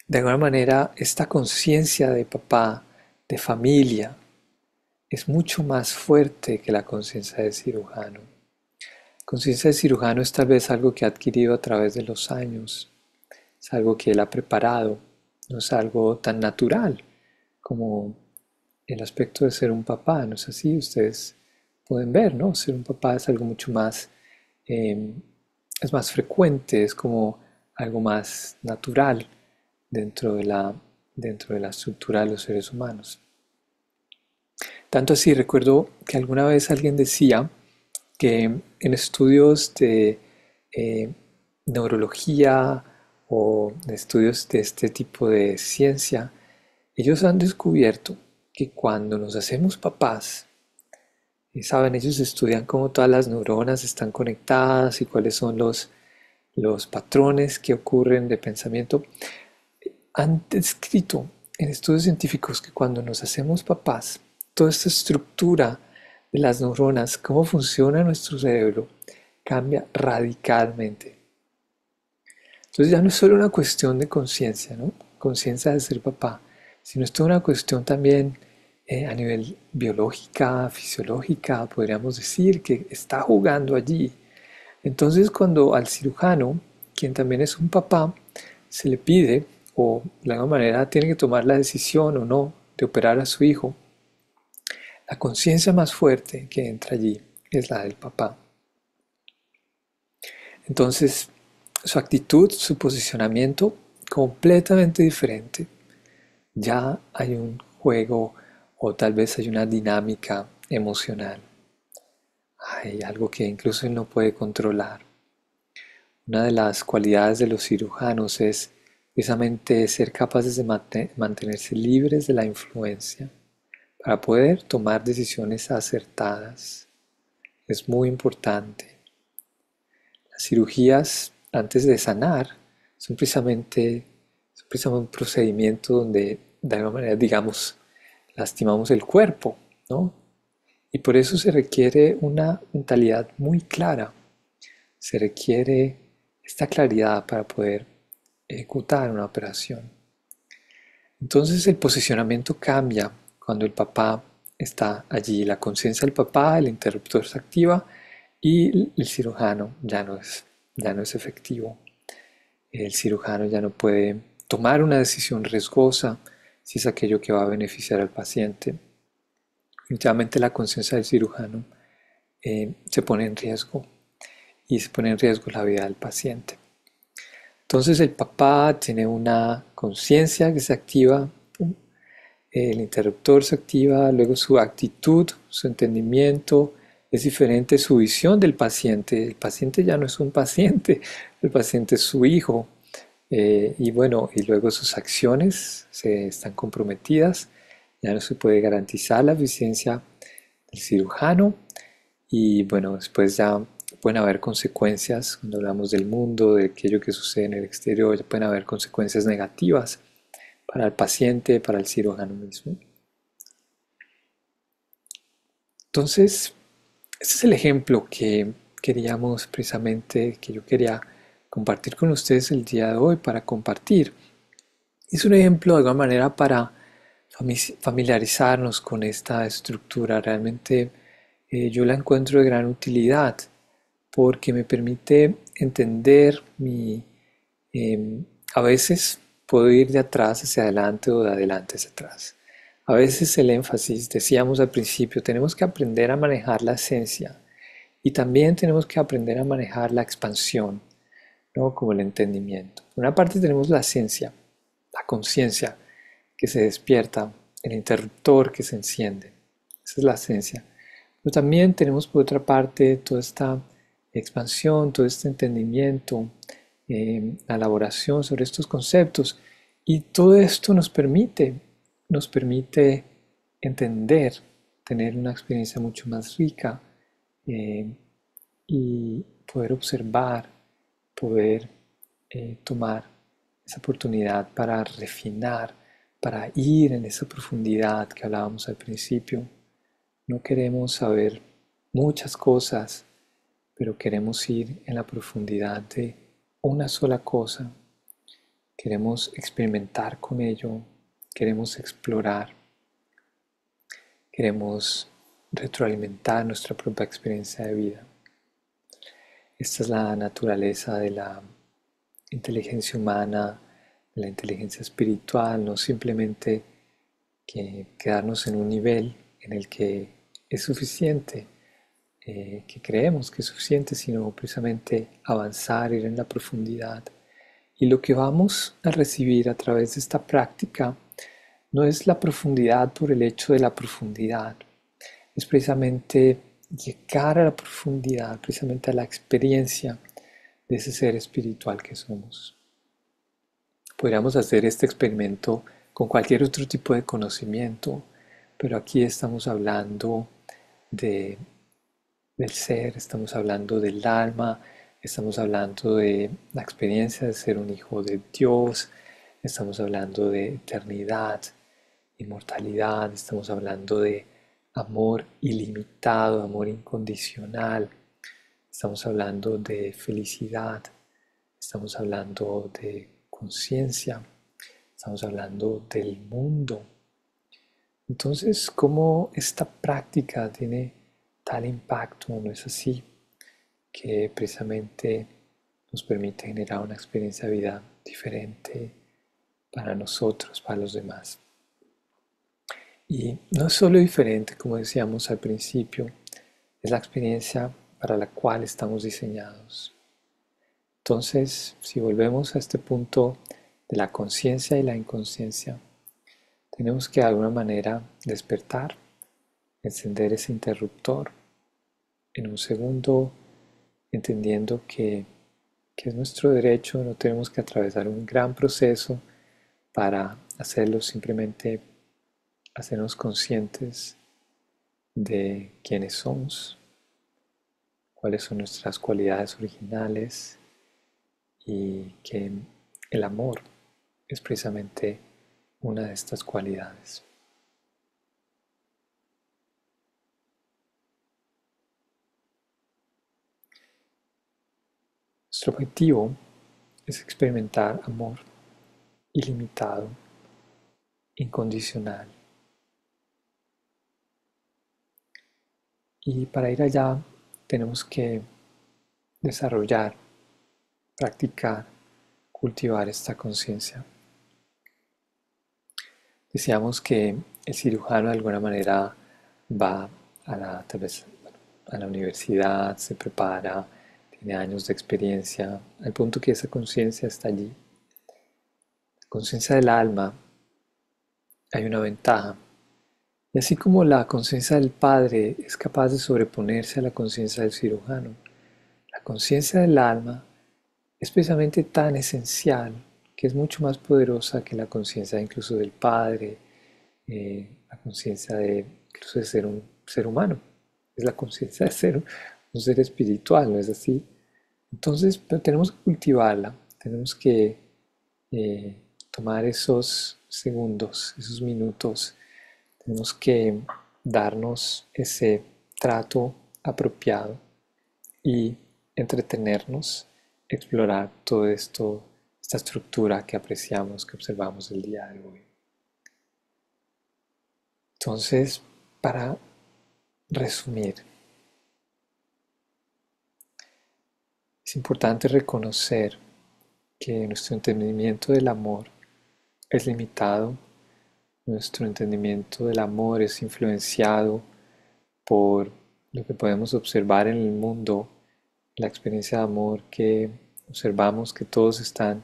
de alguna manera, esta conciencia de papá, de familia, es mucho más fuerte que la conciencia de cirujano. La conciencia de cirujano es tal vez algo que ha adquirido a través de los años, es algo que Él ha preparado, no es algo tan natural como el aspecto de ser un papá, no es así, ustedes pueden ver, ¿no? Ser un papá es algo mucho más, eh, es más frecuente, es como algo más natural dentro dentro de la estructura de los seres humanos. Tanto así, recuerdo que alguna vez alguien decía que en estudios de eh, neurología o de estudios de este tipo de ciencia, ellos han descubierto que cuando nos hacemos papás, y saben, ellos estudian cómo todas las neuronas están conectadas y cuáles son los patrones que ocurren de pensamiento. Han descrito en estudios científicos que cuando nos hacemos papás, toda esta estructura de las neuronas, cómo funciona nuestro cerebro, cambia radicalmente. Entonces ya no es solo una cuestión de conciencia, ¿no? Conciencia de ser papá, sino es toda una cuestión también a nivel biológica, fisiológica, podríamos decir, que está jugando allí. Entonces cuando al cirujano, quien también es un papá, se le pide, o de alguna manera tiene que tomar la decisión o no de operar a su hijo, la conciencia más fuerte que entra allí es la del papá. Entonces, su actitud, su posicionamiento, completamente diferente. Ya hay un juego o tal vez hay una dinámica emocional. Hay algo que incluso él no puede controlar. Una de las cualidades de los cirujanos es precisamente ser capaces de mantenerse libres de la influencia para poder tomar decisiones acertadas. Es muy importante. Las cirugías antes de sanar son precisamente un procedimiento donde de alguna manera, digamos, lastimamos el cuerpo, ¿no? Y por eso se requiere una mentalidad muy clara, se requiere esta claridad para poder ejecutar una operación. Entonces el posicionamiento cambia cuando el papá está allí, la conciencia del papá, el interruptor se activa y el cirujano ya no es efectivo. El cirujano ya no puede tomar una decisión riesgosa si es aquello que va a beneficiar al paciente. Definitivamente la conciencia del cirujano se pone en riesgo y se pone en riesgo la vida del paciente. Entonces el papá tiene una conciencia que se activa, ¡pum! El interruptor se activa, luego su actitud, su entendimiento, es diferente su visión del paciente. El paciente ya no es un paciente, el paciente es su hijo. Y bueno, y luego sus acciones se están comprometidas, ya no se puede garantizar la eficiencia del cirujano y bueno, después ya pueden haber consecuencias, cuando hablamos del mundo, de aquello que sucede en el exterior, ya pueden haber consecuencias negativas para el paciente, para el cirujano mismo. Entonces, este es el ejemplo que queríamos precisamente, que yo quería compartir con ustedes el día de hoy para compartir. Es un ejemplo de alguna manera para familiarizarnos con esta estructura. Realmente yo la encuentro de gran utilidad porque me permite entender eh, a veces puedo ir de atrás hacia adelante o de adelante hacia atrás. A veces el énfasis, decíamos al principio, tenemos que aprender a manejar la esencia y también tenemos que aprender a manejar la expansión, ¿no? Como el entendimiento. Por una parte tenemos la esencia, la conciencia que se despierta, el interruptor que se enciende. Esa es la esencia. Pero también tenemos por otra parte toda esta expansión, todo este entendimiento, la elaboración sobre estos conceptos. Y todo esto nos permite entender, tener una experiencia mucho más rica eh, y poder observar, poder tomar esa oportunidad para refinar, para ir en esa profundidad que hablábamos al principio. No queremos saber muchas cosas, pero queremos ir en la profundidad de una sola cosa. Queremos experimentar con ello, queremos explorar, queremos retroalimentar nuestra propia experiencia de vida. Esta es la naturaleza de inteligencia humana, de la inteligencia espiritual, no simplemente que quedarnos en un nivel en el que es suficiente, que creemos que es suficiente, sino precisamente avanzar, ir en la profundidad. Y lo que vamos a recibir a través de esta práctica no es la profundidad por el hecho de la profundidad, es precisamente llegar a la profundidad, precisamente a la experiencia de ese ser espiritual que somos. Podríamos hacer este experimento con cualquier otro tipo de conocimiento, pero aquí estamos hablando de, del ser, estamos hablando del alma, estamos hablando de la experiencia de ser un hijo de Dios, estamos hablando de eternidad, inmortalidad, estamos hablando de amor ilimitado, amor incondicional, estamos hablando de felicidad, estamos hablando de conciencia, estamos hablando del mundo. Entonces, ¿cómo esta práctica tiene tal impacto? ¿No es así? Que precisamente nos permite generar una experiencia de vida diferente para nosotros, para los demás. Y no es solo diferente, como decíamos al principio, es la experiencia para la cual estamos diseñados. Entonces, si volvemos a este punto de la conciencia y la inconsciencia, tenemos que de alguna manera despertar, encender ese interruptor en un segundo, entendiendo que es nuestro derecho, no tenemos que atravesar un gran proceso para hacerlo, simplemente hacernos conscientes de quiénes somos, cuáles son nuestras cualidades originales y que el amor es precisamente una de estas cualidades. Nuestro objetivo es experimentar amor ilimitado, incondicional. Y para ir allá tenemos que desarrollar, practicar, cultivar esta conciencia. Decíamos que el cirujano de alguna manera va a tal vez, bueno, a la universidad, se prepara, tiene años de experiencia, al punto que esa conciencia está allí. La conciencia del alma, hay una ventaja. Y así como la conciencia del padre es capaz de sobreponerse a la conciencia del cirujano, la conciencia del alma es precisamente tan esencial que es mucho más poderosa que la conciencia incluso del padre, la conciencia de incluso de ser un ser humano. Es la conciencia de ser un ser espiritual, ¿no es así? Entonces, pero tenemos que cultivarla, tenemos que eh, tomar esos segundos, esos minutos, tenemos que darnos ese trato apropiado y entretenernos, explorar todo esto, esta estructura que apreciamos, que observamos el día de hoy. Entonces, para resumir, es importante reconocer que nuestro entendimiento del amor es limitado, nuestro entendimiento del amor es influenciado por lo que podemos observar en el mundo, la experiencia de amor que observamos que todos están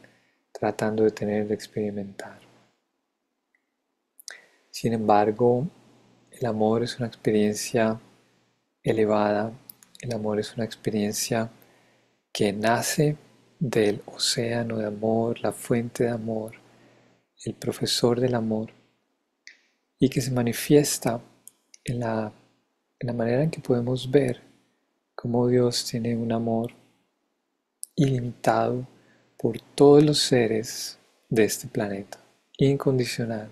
tratando de tener, de experimentar. Sin embargo, el amor es una experiencia elevada, el amor es una experiencia que nace del océano de amor, la fuente de amor, el profesor del amor, y que se manifiesta en la manera en que podemos ver cómo Dios tiene un amor ilimitado por todos los seres de este planeta, incondicional.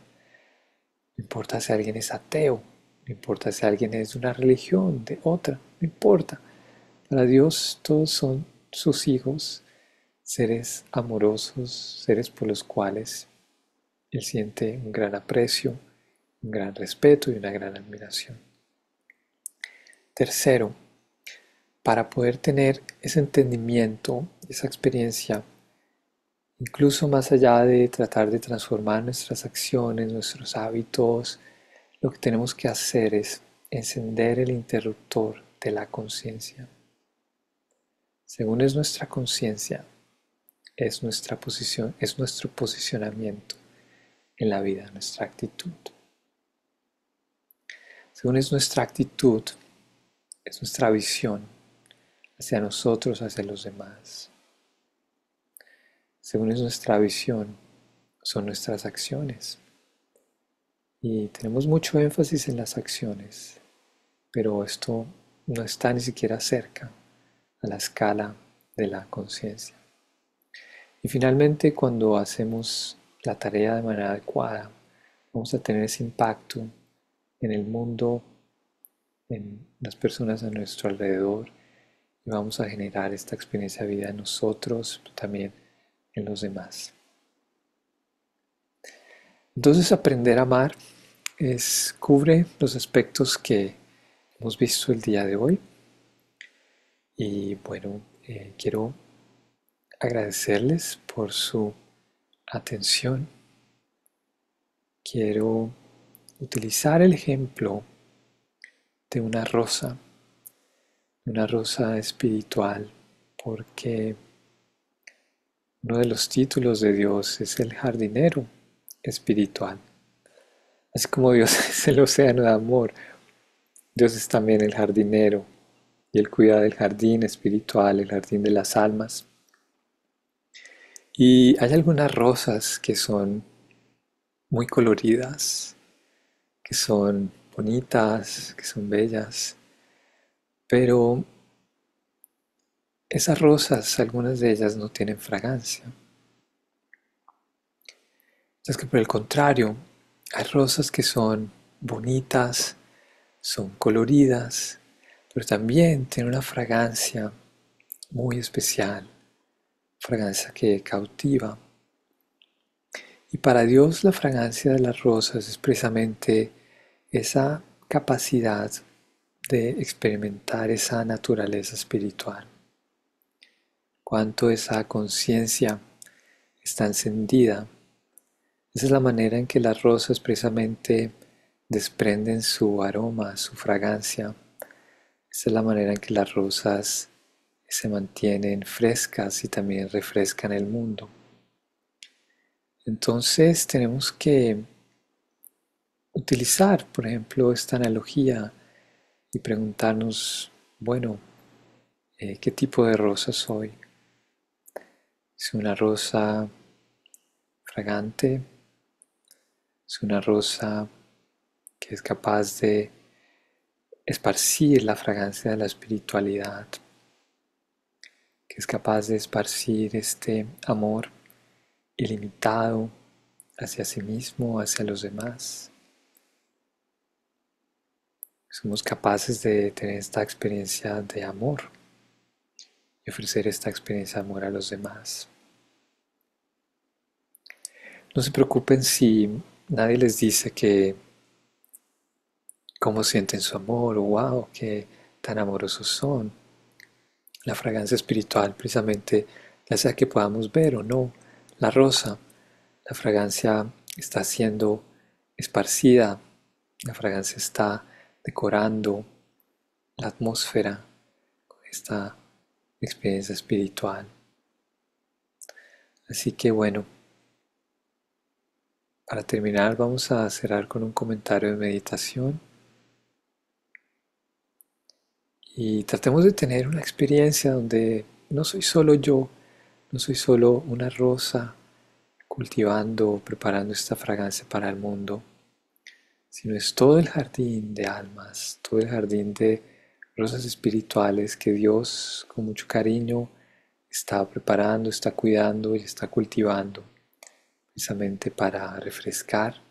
No importa si alguien es ateo, no importa si alguien es de una religión, de otra, no importa. Para Dios todos son sus hijos, seres amorosos, seres por los cuales Él siente un gran aprecio, un gran respeto y una gran admiración. Tercero, para poder tener ese entendimiento, esa experiencia Incluso más allá de tratar de transformar nuestras acciones, nuestros hábitos, lo que tenemos que hacer es encender el interruptor de la conciencia. Según es nuestra conciencia, es nuestra posición, es nuestro posicionamiento en la vida, nuestra actitud. Según es nuestra actitud, es nuestra visión hacia nosotros, hacia los demás. Según es nuestra visión, son nuestras acciones. Y tenemos mucho énfasis en las acciones, pero esto no está ni siquiera cerca a la escala de la conciencia. Y finalmente, cuando hacemos la tarea de manera adecuada, vamos a tener ese impacto en el mundo, en las personas a nuestro alrededor, y vamos a generar esta experiencia de vida en nosotros, pero también en los demás. Entonces, aprender a amar cubre los aspectos que hemos visto el día de hoy. Y bueno, quiero agradecerles por su atención. Quiero utilizar el ejemplo de una rosa espiritual, porque uno de los títulos de Dios es el jardinero espiritual. Así como Dios es el océano de amor, Dios es también el jardinero y Él cuida del jardín espiritual, el jardín de las almas. Y hay algunas rosas que son muy coloridas, que son bonitas, que son bellas, pero esas rosas, algunas de ellas no tienen fragancia. Es que por el contrario, hay rosas que son bonitas, son coloridas, pero también tienen una fragancia muy especial, fragancia que cautiva. Y para Dios la fragancia de las rosas es precisamente esa capacidad de experimentar esa naturaleza espiritual. Cuánto esa conciencia está encendida. Esa es la manera en que las rosas precisamente desprenden su aroma, su fragancia. Esa es la manera en que las rosas se mantienen frescas y también refrescan el mundo. Entonces tenemos que utilizar, por ejemplo, esta analogía y preguntarnos, bueno, ¿qué tipo de rosa soy? ¿Es una rosa fragante? ¿Es una rosa que es capaz de esparcir la fragancia de la espiritualidad? ¿Que es capaz de esparcir este amor ilimitado hacia sí mismo, hacia los demás? Somos capaces de tener esta experiencia de amor y ofrecer esta experiencia de amor a los demás. No se preocupen si nadie les dice que cómo sienten su amor o wow, qué tan amorosos son. La fragancia espiritual precisamente, ya sea que podamos ver o no, la rosa, la fragancia está siendo esparcida, la fragancia está decorando la atmósfera con esta experiencia espiritual. Así que bueno, para terminar vamos a cerrar con un comentario de meditación y tratemos de tener una experiencia donde no soy solo yo, no soy solo una rosa cultivando, preparando esta fragancia para el mundo, sino es todo el jardín de almas, todo el jardín de rosas espirituales que Dios con mucho cariño está preparando, está cuidando y está cultivando, precisamente para refrescar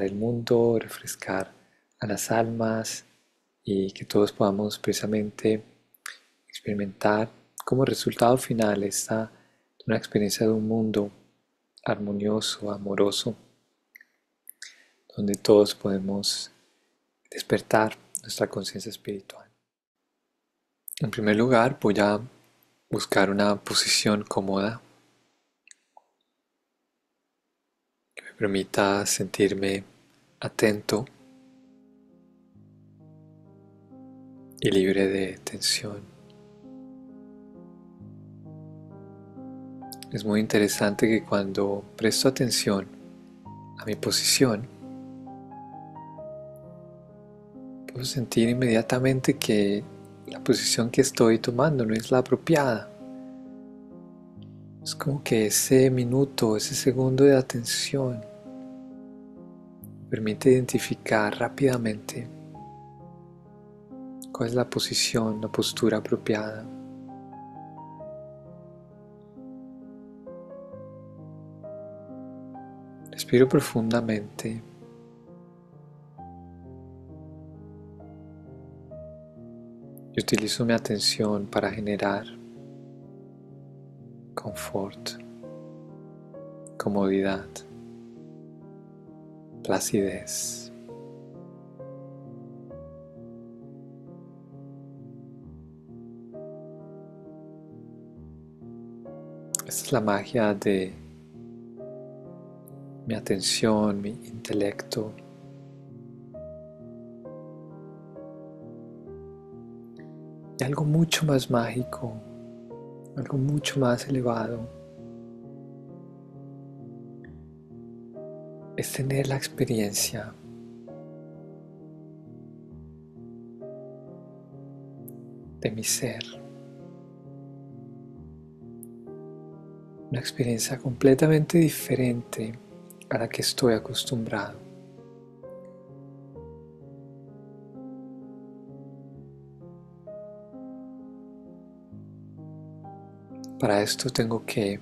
el mundo, refrescar a las almas y que todos podamos precisamente experimentar como resultado final una experiencia de un mundo armonioso, amoroso, donde todos podemos despertar nuestra conciencia espiritual. En primer lugar, voy a buscar una posición cómoda. permita sentirme atento y libre de tensión. Es muy interesante que cuando presto atención a mi posición, puedo sentir inmediatamente que la posición que estoy tomando no es la apropiada. Es como que ese minuto, ese segundo de atención permite identificar rápidamente cuál es la posición, la postura apropiada. Respiro profundamente y utilizo mi atención para generar confort, comodidad, placidez. Esta es la magia de mi atención, mi intelecto. Y algo mucho más mágico, algo mucho más elevado, es tener la experiencia de mi ser. Una experiencia completamente diferente a la que estoy acostumbrado. Para esto tengo que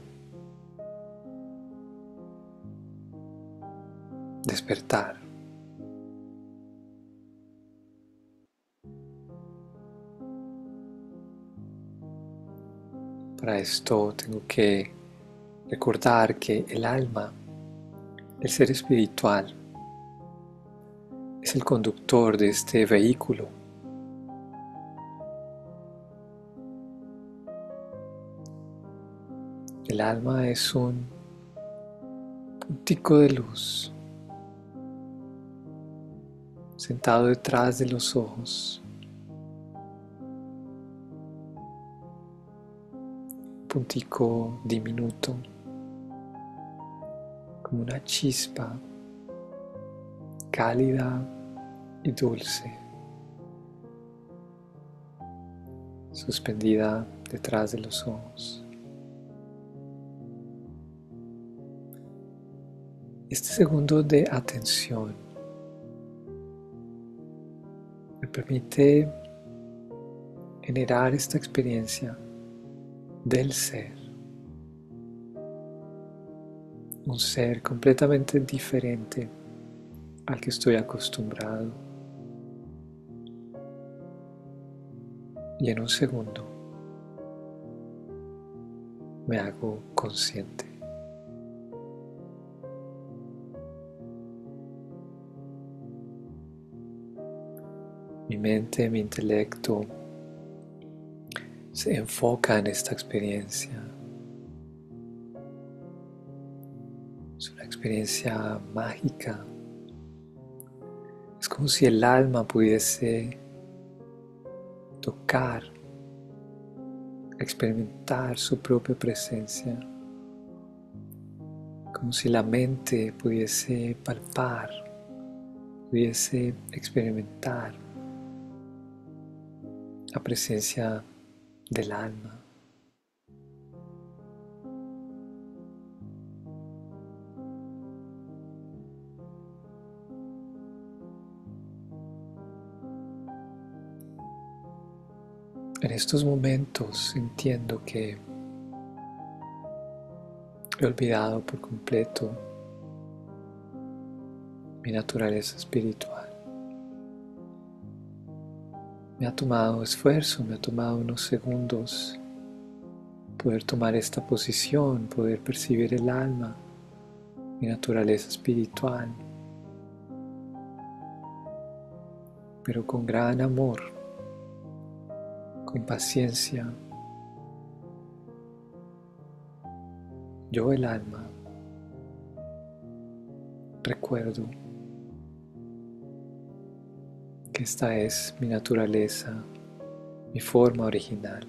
despertar. Para esto tengo que recordar que el alma, el ser espiritual, es el conductor de este vehículo. El alma es un puntico de luz sentado detrás de los ojos. Un puntico diminuto, como una chispa cálida y dulce, suspendida detrás de los ojos. Este segundo de atención me permite generar esta experiencia del ser, un ser completamente diferente al que estoy acostumbrado. Y en un segundo me hago consciente. Mi mente, mi intelecto se enfoca en esta experiencia. Es una experiencia mágica. Es como si el alma pudiese tocar, experimentar su propia presencia. Como si la mente pudiese palpar, pudiese experimentar la presencia del alma. En estos momentos entiendo que he olvidado por completo mi naturaleza espiritual. Me ha tomado esfuerzo, me ha tomado unos segundos poder tomar esta posición, poder percibir el alma, mi naturaleza espiritual, pero con gran amor, con paciencia. Yo, el alma, recuerdo que esta es mi naturaleza, mi forma original.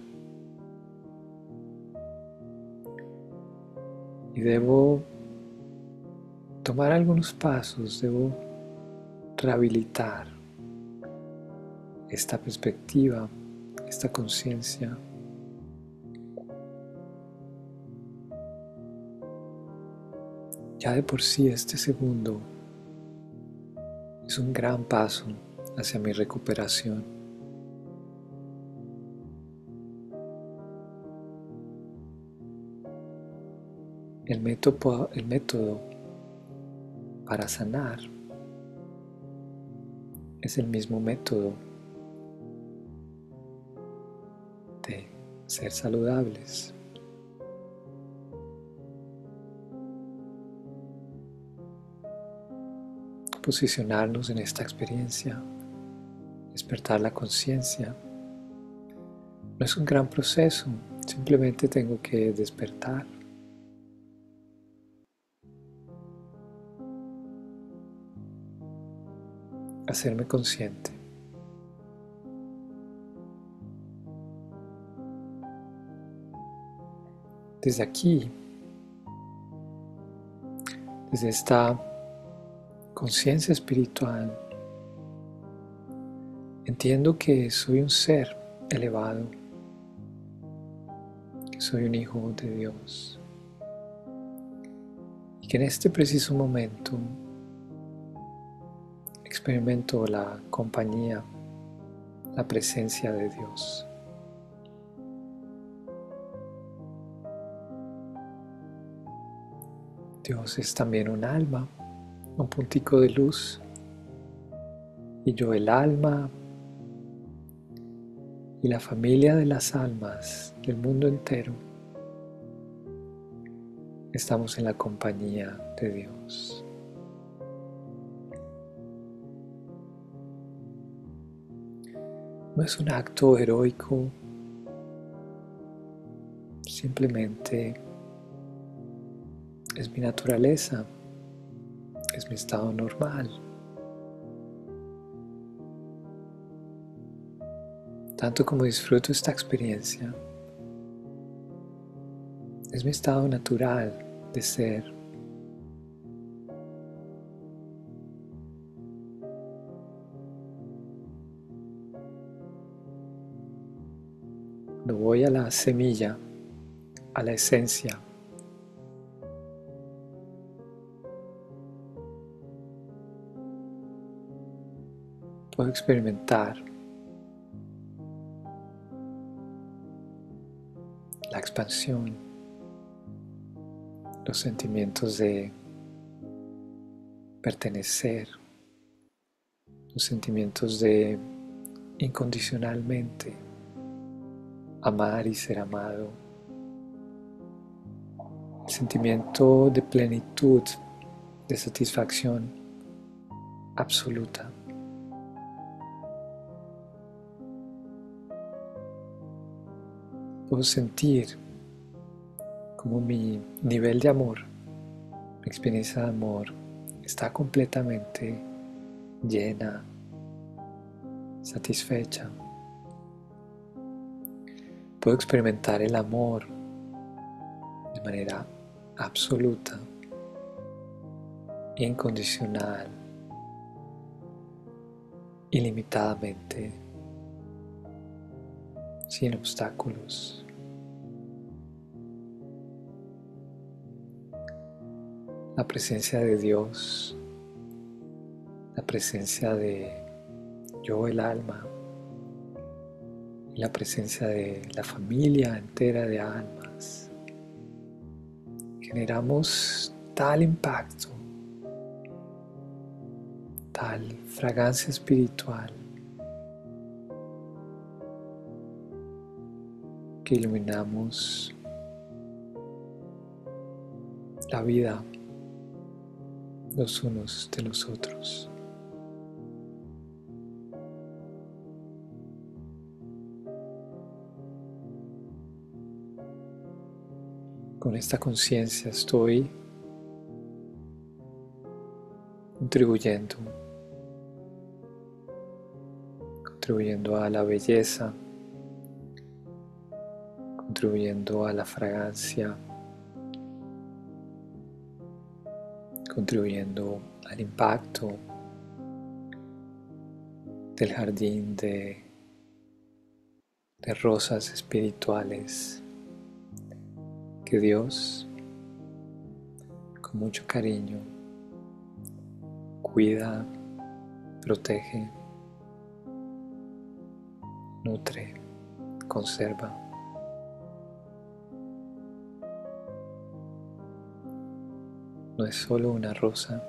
Y debo tomar algunos pasos, debo rehabilitar esta perspectiva, esta conciencia. Ya de por sí este segundo es un gran paso hacia mi recuperación. El método para sanar es el mismo método de ser saludables. Posicionarnos en esta experiencia, despertar la conciencia. No es un gran proceso, simplemente tengo que despertar. Hacerme consciente. Desde aquí, desde esta conciencia espiritual, entiendo que soy un ser elevado, que soy un hijo de Dios y que en este preciso momento experimento la compañía, la presencia de Dios. Dios es también un alma, un puntico de luz, y yo el alma y la familia de las almas del mundo entero estamos en la compañía de Dios. No es un acto heroico, simplemente es mi naturaleza, es mi estado normal. Tanto como disfruto esta experiencia, es mi estado natural de ser. Cuando voy a la semilla, a la esencia, puedo experimentar la expansión, los sentimientos de pertenecer, los sentimientos de incondicionalmente amar y ser amado, el sentimiento de plenitud, de satisfacción absoluta. Puedo sentir como mi nivel de amor, mi experiencia de amor está completamente llena, satisfecha. Puedo experimentar el amor de manera absoluta, incondicional, ilimitadamente, sin obstáculos. La presencia de Dios, la presencia de yo, el alma, y la presencia de la familia entera de almas. Generamos tal impacto, tal fragancia espiritual que iluminamos la vida los unos de los otros. Con esta conciencia estoy contribuyendo, contribuyendo a la belleza, contribuyendo a la fragancia, contribuyendo al impacto del jardín de rosas espirituales que Dios, con mucho cariño, cuida, protege, nutre, conserva. No es solo una rosa,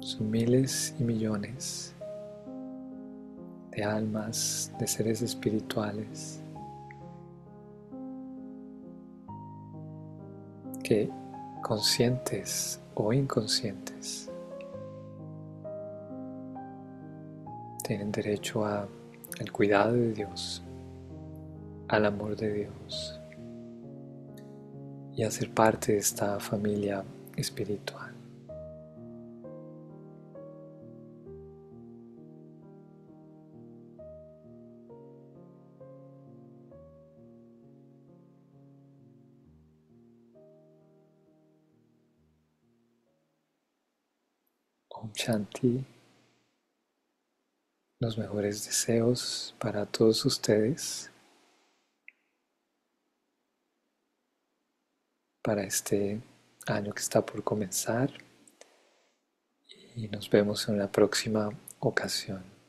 son miles y millones de almas, de seres espirituales que, conscientes o inconscientes, tienen derecho al cuidado de Dios, al amor de Dios y a ser parte de esta familia espiritual. Om Shanti, los mejores deseos para todos ustedes, para este año que está por comenzar, y nos vemos en la próxima ocasión.